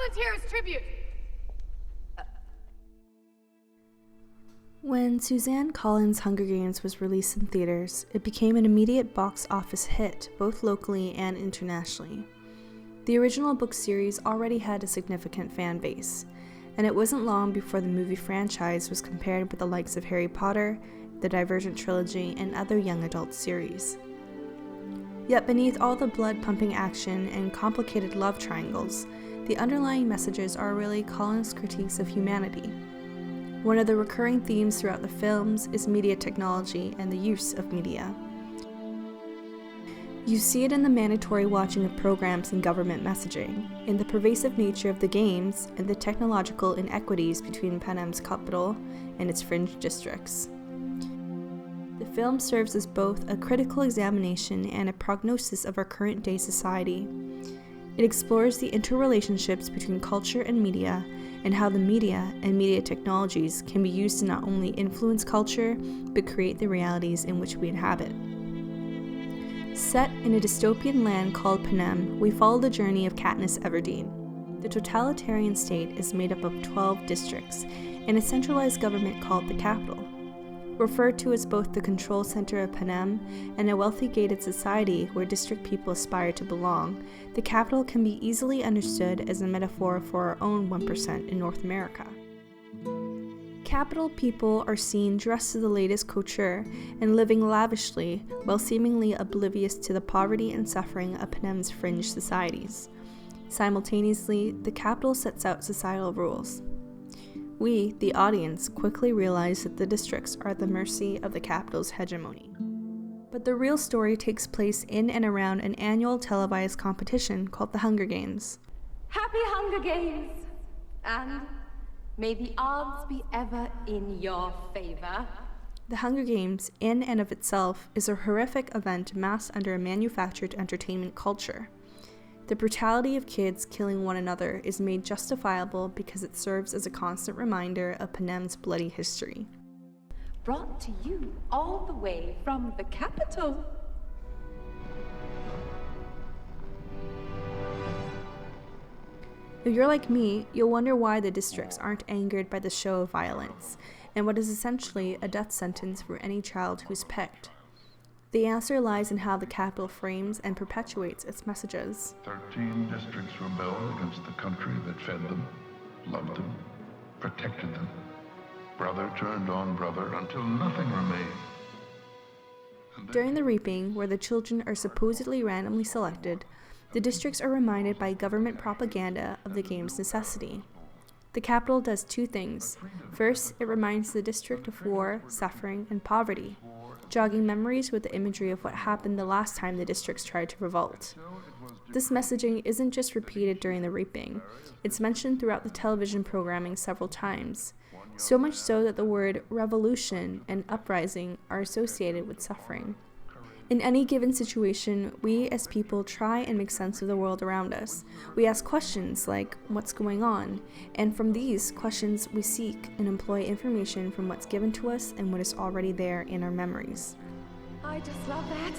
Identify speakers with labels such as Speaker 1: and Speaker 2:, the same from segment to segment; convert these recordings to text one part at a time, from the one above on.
Speaker 1: volunteers tribute!
Speaker 2: When Suzanne Collins' Hunger Games was released in theaters, it became an immediate box office hit, both locally and internationally. The original book series already had a significant fan base, and it wasn't long before the movie franchise was compared with the likes of Harry Potter, the Divergent trilogy, and other young adult series. Yet beneath all the blood-pumping action and complicated love triangles, the underlying messages are really Collins' critiques of humanity. One of the recurring themes throughout the films is media technology and the use of media. You see it in the mandatory watching of programs and government messaging, in the pervasive nature of the games, and the technological inequities between Panem's capital and its fringe districts. The film serves as both a critical examination and a prognosis of our current-day society. It explores the interrelationships between culture and media, and how the media and media technologies can be used to not only influence culture, but create the realities in which we inhabit. Set in a dystopian land called Panem, we follow the journey of Katniss Everdeen. The totalitarian state is made up of 12 districts, and a centralized government called the capital. Referred to as both the control center of Panem and a wealthy gated society where district people aspire to belong, the capital can be easily understood as a metaphor for our own 1% in North America. Capital people are seen dressed to the latest couture and living lavishly while seemingly oblivious to the poverty and suffering of Panem's fringe societies. Simultaneously, the capital sets out societal rules. We, the audience, quickly realize that the districts are at the mercy of the capital's hegemony. But the real story takes place in and around an annual televised competition called the Hunger Games.
Speaker 1: Happy Hunger Games! And may the odds be ever in your favor.
Speaker 2: The Hunger Games, in and of itself, is a horrific event massed under a manufactured entertainment culture. The brutality of kids killing one another is made justifiable because it serves as a constant reminder of Panem's bloody history.
Speaker 1: Brought to you all the way from the capital.
Speaker 2: If you're like me, you'll wonder why the districts aren't angered by the show of violence, and what is essentially a death sentence for any child who's picked. The answer lies in how the capital frames and perpetuates its messages.
Speaker 3: 13 districts rebelled against the country that fed them, loved them, protected them. Brother turned on brother until nothing remained.
Speaker 2: During the reaping, where the children are supposedly randomly selected, the districts are reminded by government propaganda of the game's necessity. The capital does two things. First, it reminds the district of war, suffering, and poverty, jogging memories with the imagery of what happened the last time the districts tried to revolt. This messaging isn't just repeated during the reaping, it's mentioned throughout the television programming several times, so much so that the word revolution and uprising are associated with suffering. In any given situation, we as people try and make sense of the world around us. We ask questions like, what's going on? And from these questions, we seek and employ information from what's given to us and what is already there in our memories.
Speaker 1: I just love that.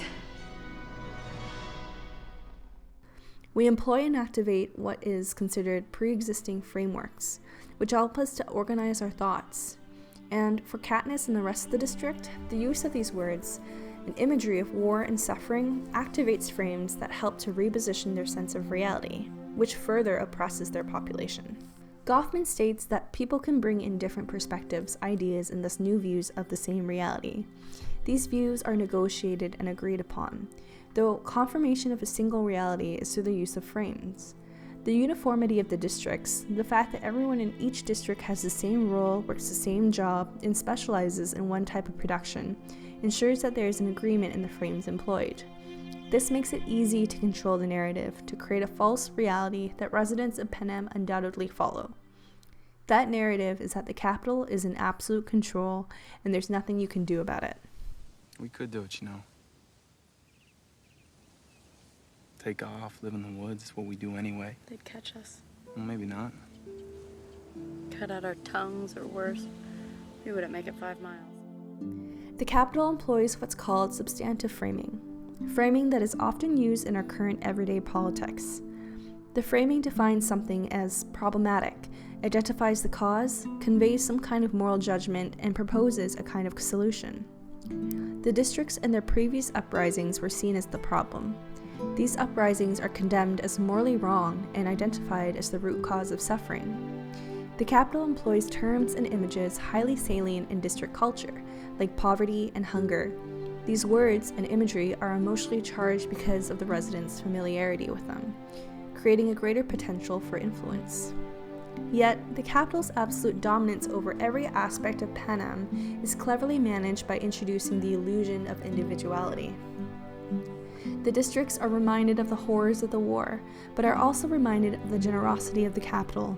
Speaker 2: We employ and activate what is considered pre-existing frameworks, which help us to organize our thoughts. And for Katniss and the rest of the district, the use of these words, an imagery of war and suffering, activates frames that help to reposition their sense of reality, which further oppresses their population. Goffman states that people can bring in different perspectives, ideas, and thus new views of the same reality. These views are negotiated and agreed upon, though confirmation of a single reality is through the use of frames. The uniformity of the districts, the fact that everyone in each district has the same role, works the same job, and specializes in one type of production, ensures that there is an agreement in the frames employed. This makes it easy to control the narrative, to create a false reality that residents of Panem undoubtedly follow. That narrative is that the capital is in absolute control, and there's nothing you can do about it.
Speaker 4: We could do it, you know. Take off, live in the woods, it's what we do anyway.
Speaker 5: They'd catch us.
Speaker 4: Well, maybe not.
Speaker 5: Cut out our tongues, or worse, we wouldn't make it 5 miles.
Speaker 2: The capital employs what's called substantive framing that is often used in our current everyday politics. The framing defines something as problematic, identifies the cause, conveys some kind of moral judgment, and proposes a kind of solution. The districts and their previous uprisings were seen as the problem. These uprisings are condemned as morally wrong and identified as the root cause of suffering. The capital employs terms and images highly salient in district culture, like poverty and hunger. These words and imagery are emotionally charged because of the residents' familiarity with them, creating a greater potential for influence. Yet, the capital's absolute dominance over every aspect of Panem is cleverly managed by introducing the illusion of individuality. The districts are reminded of the horrors of the war, but are also reminded of the generosity of the capital.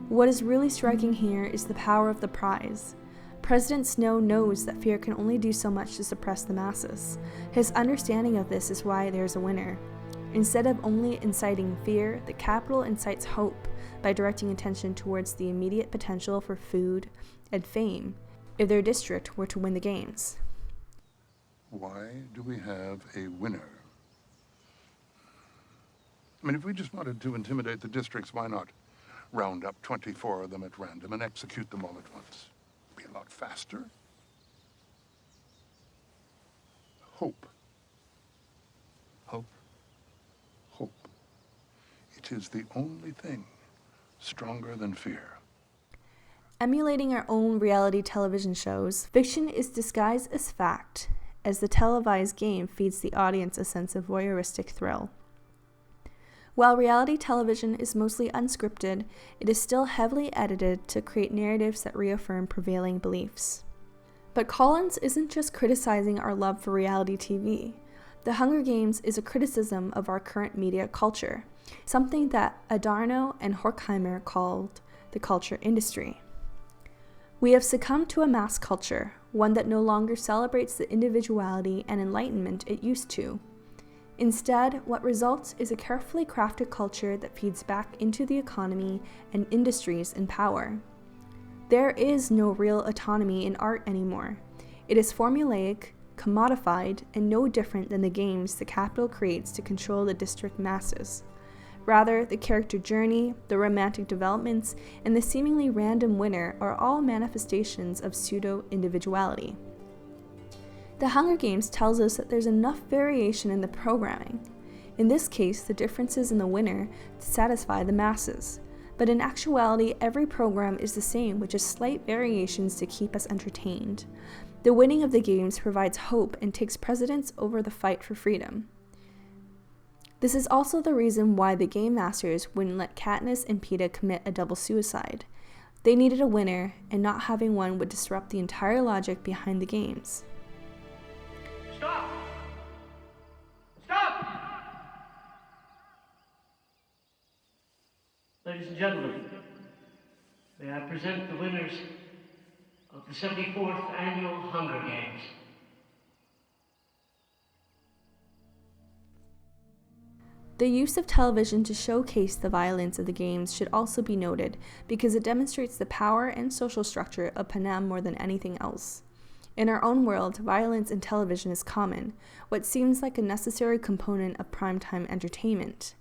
Speaker 2: What is really striking here is the power of the prize. President Snow knows that fear can only do so much to suppress the masses. His understanding of this is why there's a winner. Instead of only inciting fear, the capital incites hope by directing attention towards the immediate potential for food and fame if their district were to win the games.
Speaker 3: Why do we have a winner? I mean, if we just wanted to intimidate the districts, why not round up 24 of them at random and execute them all at once? It'd be a lot faster. Hope.
Speaker 4: Hope.
Speaker 3: Hope. It is the only thing stronger than fear.
Speaker 2: Emulating our own reality television shows, fiction is disguised as fact, as the televised game feeds the audience a sense of voyeuristic thrill. While reality television is mostly unscripted, it is still heavily edited to create narratives that reaffirm prevailing beliefs. But Collins isn't just criticizing our love for reality TV. The Hunger Games is a criticism of our current media culture, something that Adorno and Horkheimer called the culture industry. We have succumbed to a mass culture, one that no longer celebrates the individuality and enlightenment it used to. Instead, what results is a carefully crafted culture that feeds back into the economy and industries in power. There is no real autonomy in art anymore. It is formulaic, commodified, and no different than the games the capital creates to control the district masses. Rather, the character journey, the romantic developments, and the seemingly random winner are all manifestations of pseudo-individuality. The Hunger Games tells us that there's enough variation in the programming. In this case, the differences in the winner to satisfy the masses. But in actuality, every program is the same with just slight variations to keep us entertained. The winning of the games provides hope and takes precedence over the fight for freedom. This is also the reason why the game masters wouldn't let Katniss and Peeta commit a double suicide. They needed a winner, and not having one would disrupt the entire logic behind the games.
Speaker 6: Stop! Stop! Ladies and gentlemen, may I present the winners of the 74th Annual Hunger Games.
Speaker 2: The use of television to showcase the violence of the games should also be noted because it demonstrates the power and social structure of Panem more than anything else. In our own world, violence in television is common, what seems like a necessary component of primetime entertainment.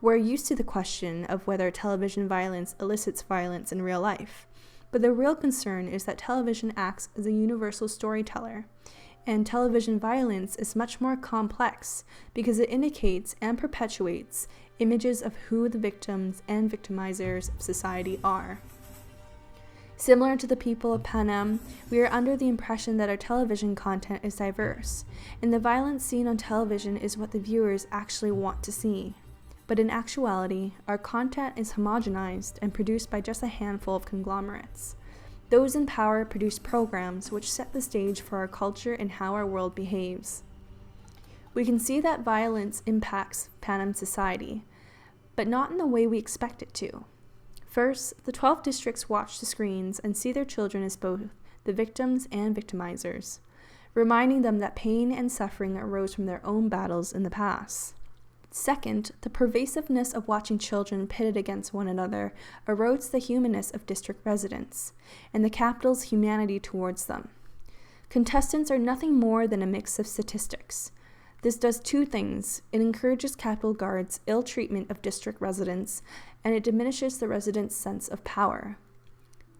Speaker 2: We're used to the question of whether television violence elicits violence in real life, but the real concern is that television acts as a universal storyteller. And television violence is much more complex because it indicates and perpetuates images of who the victims and victimizers of society are. Similar to the people of Panem, we are under the impression that our television content is diverse, and the violence seen on television is what the viewers actually want to see. But in actuality, our content is homogenized and produced by just a handful of conglomerates. Those in power produce programs which set the stage for our culture and how our world behaves. We can see that violence impacts Panem society, but not in the way we expect it to. First, the 12 districts watch the screens and see their children as both the victims and victimizers, reminding them that pain and suffering arose from their own battles in the past. Second, the pervasiveness of watching children pitted against one another erodes the humanness of district residents, and the capital's humanity towards them. Contestants are nothing more than a mix of statistics. This does two things. It encourages Capitol Guard's ill treatment of district residents, and it diminishes the residents' sense of power.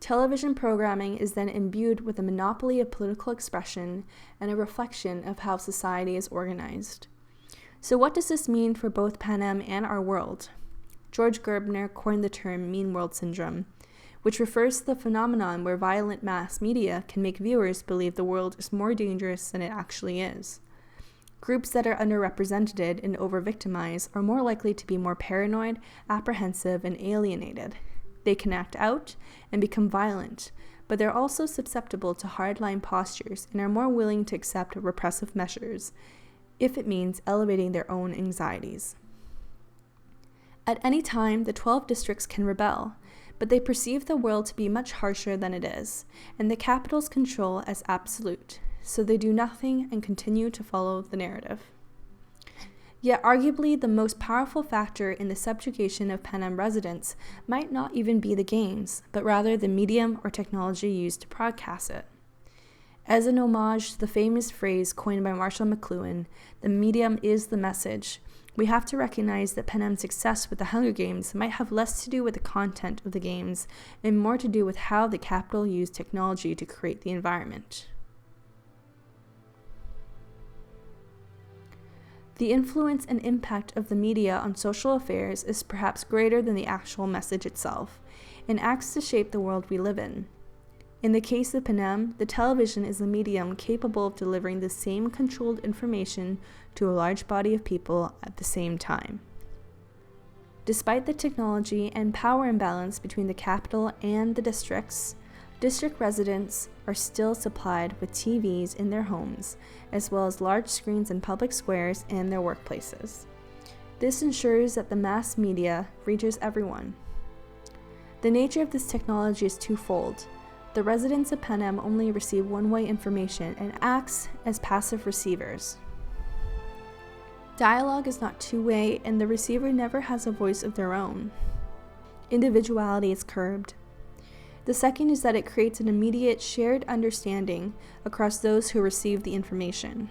Speaker 2: Television programming is then imbued with a monopoly of political expression and a reflection of how society is organized. So what does this mean for both Panem and our world? George Gerbner coined the term mean world syndrome, which refers to the phenomenon where violent mass media can make viewers believe the world is more dangerous than it actually is. Groups that are underrepresented and over-victimized are more likely to be more paranoid, apprehensive, and alienated. They can act out and become violent, but they're also susceptible to hardline postures and are more willing to accept repressive measures if it means elevating their own anxieties. At any time, the 12 districts can rebel, but they perceive the world to be much harsher than it is, and the capital's control as absolute, so they do nothing and continue to follow the narrative. Yet arguably the most powerful factor in the subjugation of Panem residents might not even be the games, but rather the medium or technology used to broadcast it. As an homage to the famous phrase coined by Marshall McLuhan, "The medium is the message," we have to recognize that Panem's success with the Hunger Games might have less to do with the content of the games and more to do with how the Capitol used technology to create the environment. The influence and impact of the media on social affairs is perhaps greater than the actual message itself, and acts to shape the world we live in. In the case of Panem, the television is a medium capable of delivering the same controlled information to a large body of people at the same time. Despite the technology and power imbalance between the capital and the districts, district residents are still supplied with TVs in their homes, as well as large screens in public squares and their workplaces. This ensures that the mass media reaches everyone. The nature of this technology is twofold. The residents of Panem only receive one-way information and acts as passive receivers. Dialogue is not two-way, and the receiver never has a voice of their own. Individuality is curbed. The second is that it creates an immediate shared understanding across those who receive the information.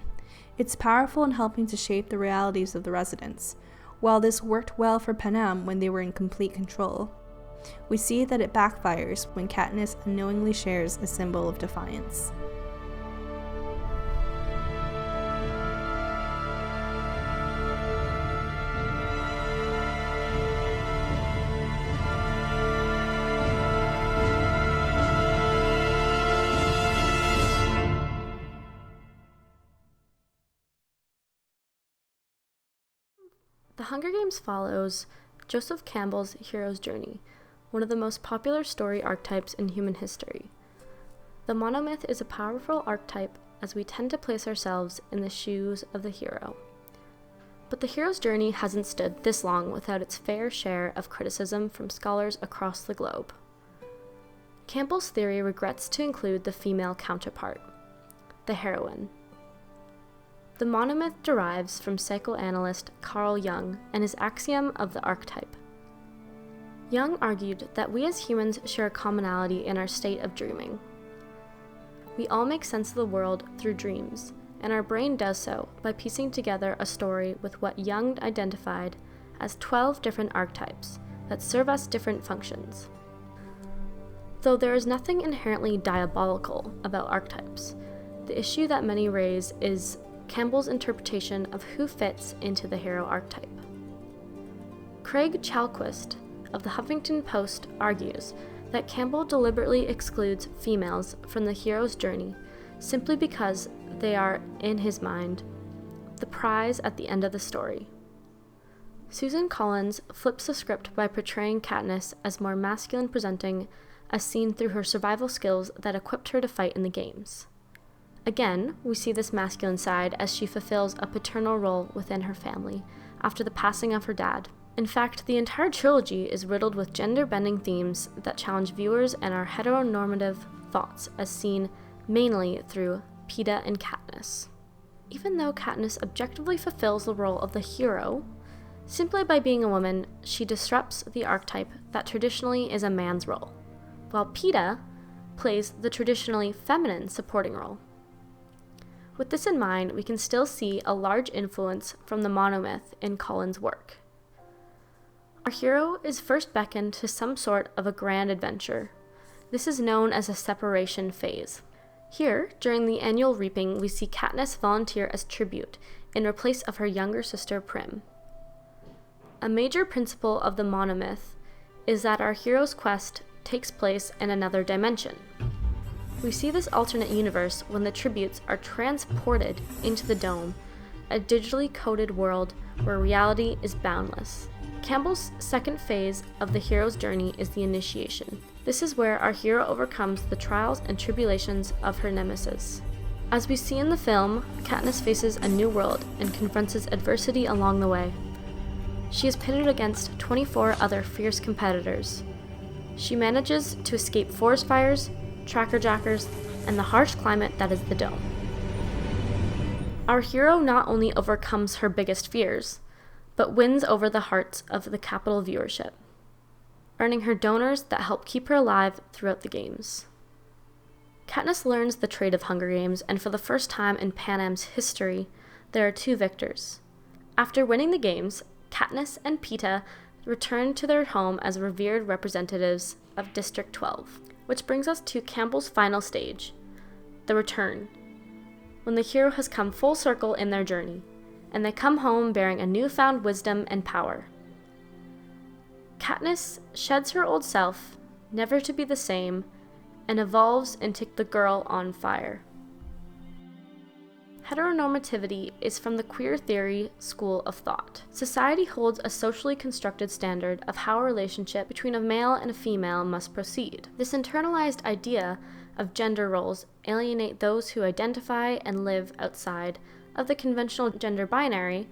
Speaker 2: It's powerful in helping to shape the realities of the residents. While this worked well for Panem when they were in complete control, we see that it backfires when Katniss unknowingly shares a symbol of defiance.
Speaker 7: The Hunger Games follows Joseph Campbell's hero's journey, one of the most popular story archetypes in human history. The monomyth is a powerful archetype as we tend to place ourselves in the shoes of the hero. But the hero's journey hasn't stood this long without its fair share of criticism from scholars across the globe. Campbell's theory regrets to include the female counterpart, the heroine. The monomyth derives from psychoanalyst Carl Jung and his axiom of the archetype. Jung argued that we as humans share a commonality in our state of dreaming. We all make sense of the world through dreams, and our brain does so by piecing together a story with what Jung identified as 12 different archetypes that serve us different functions. Though there is nothing inherently diabolical about archetypes, the issue that many raise is Campbell's interpretation of who fits into the hero archetype. Craig Chalquist of the Huffington Post argues that Campbell deliberately excludes females from the hero's journey simply because they are, in his mind, the prize at the end of the story. Susan Collins flips the script by portraying Katniss as more masculine presenting, as seen through her survival skills that equipped her to fight in the games. Again, we see this masculine side as she fulfills a paternal role within her family after the passing of her dad. In fact, the entire trilogy is riddled with gender-bending themes that challenge viewers and our heteronormative thoughts as seen mainly through Peeta and Katniss. Even though Katniss objectively fulfills the role of the hero, simply by being a woman, she disrupts the archetype that traditionally is a man's role, while Peeta plays the traditionally feminine supporting role. With this in mind, we can still see a large influence from the monomyth in Colin's work. Our hero is first beckoned to some sort of a grand adventure. This is known as a separation phase. Here, during the annual reaping, we see Katniss volunteer as tribute in place of her younger sister Prim. A major principle of the monomyth is that our hero's quest takes place in another dimension. We see this alternate universe when the tributes are transported into the dome, a digitally coded world where reality is boundless. Campbell's second phase of the hero's journey is the initiation. This is where our hero overcomes the trials and tribulations of her nemesis. As we see in the film, Katniss faces a new world and confronts adversity along the way. She is pitted against 24 other fierce competitors. She manages to escape forest fires, tracker jackers, and the harsh climate that is the dome. Our hero not only overcomes her biggest fears, but wins over the hearts of the Capitol viewership, earning her donors that help keep her alive throughout the games. Katniss learns the trade of Hunger Games, and for the first time in Panem's history, there are two victors. After winning the games, Katniss and Peeta return to their home as revered representatives of District 12, which brings us to Campbell's final stage, the return, when the hero has come full circle in their journey, and they come home bearing a newfound wisdom and power. Katniss sheds her old self, never to be the same, and evolves into the girl on fire. Heteronormativity is from the queer theory school of thought. Society holds a socially constructed standard of how a relationship between a male and a female must proceed. This internalized idea of gender roles alienate those who identify and live outside of the conventional gender binary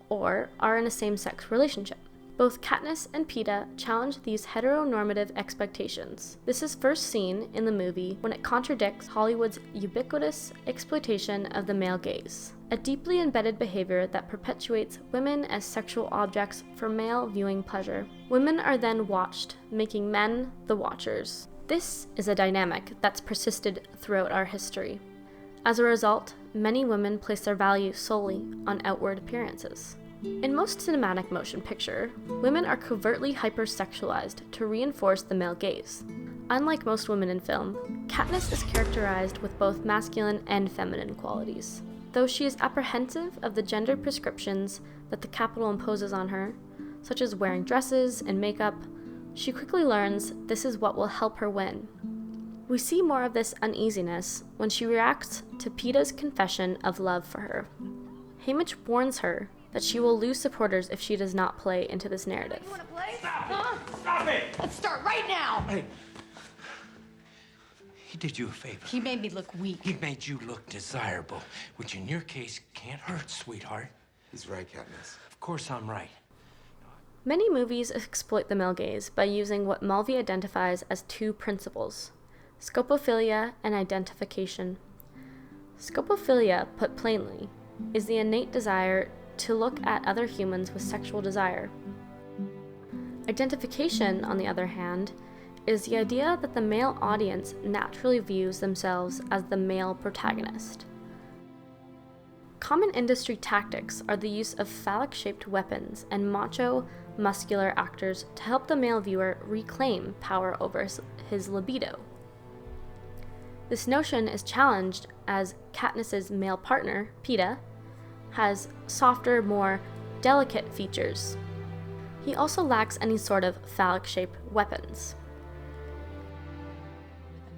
Speaker 7: or are in a same-sex relationship. Both Katniss and Peeta challenge these heteronormative expectations. This is first seen in the movie when it contradicts Hollywood's ubiquitous exploitation of the male gaze, a deeply embedded behavior that perpetuates women as sexual objects for male viewing pleasure. Women are then watched, making men the watchers. This is a dynamic that's persisted throughout our history. As a result, many women place their value solely on outward appearances. In most cinematic motion picture, women are covertly hypersexualized to reinforce the male gaze. Unlike most women in film, Katniss is characterized with both masculine and feminine qualities. Though she is apprehensive of the gender prescriptions that the Capitol imposes on her, such as wearing dresses and makeup, she quickly learns this is what will help her win. We see more of this uneasiness when she reacts to Peeta's confession of love for her. Haymitch warns her that she will lose supporters if she does not play into this narrative.
Speaker 8: You want to play? Stop it! Let's start right now!
Speaker 9: Hey. He did you a favor.
Speaker 8: He made me look weak.
Speaker 9: He made you look desirable, which in your case can't hurt, sweetheart.
Speaker 10: He's right, Katniss.
Speaker 9: Of course I'm right.
Speaker 7: Many movies exploit the male gaze by using what Mulvey identifies as two principles: scopophilia and identification. Scopophilia, put plainly, is the innate desire to look at other humans with sexual desire. Identification, on the other hand, is the idea that the male audience naturally views themselves as the male protagonist. Common industry tactics are the use of phallic-shaped weapons and macho, muscular actors to help the male viewer reclaim power over his libido. This notion is challenged as Katniss's male partner, Peeta, has softer, more delicate features. He also lacks any sort of phallic-shaped weapons.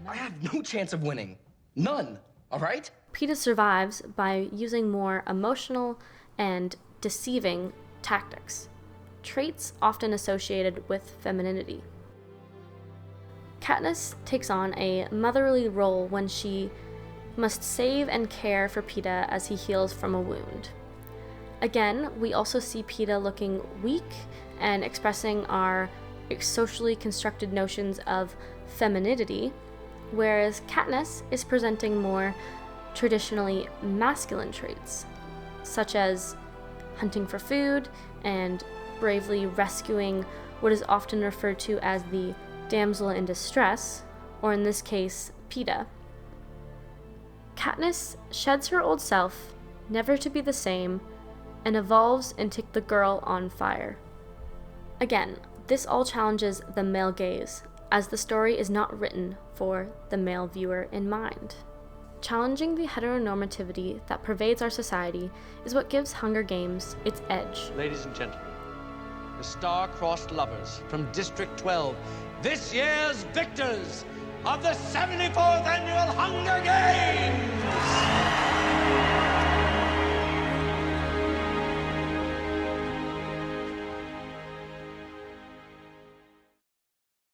Speaker 11: I have no chance of winning. None, all right?
Speaker 7: Peeta survives by using more emotional and deceiving tactics, traits often associated with femininity. Katniss takes on a motherly role when she must save and care for Peeta as he heals from a wound. Again, we also see Peeta looking weak and expressing our socially constructed notions of femininity, whereas Katniss is presenting more traditionally masculine traits, such as hunting for food and bravely rescuing what is often referred to as the damsel in distress, or in this case, Peeta. Katniss sheds her old self, never to be the same, and evolves into the girl on fire. Again, this all challenges the male gaze, as the story is not written for the male viewer in mind. Challenging the heteronormativity that pervades our society is what gives Hunger Games its edge.
Speaker 10: Ladies and gentlemen, the star-crossed lovers from District 12, this year's victors of the 74th Annual Hunger Games!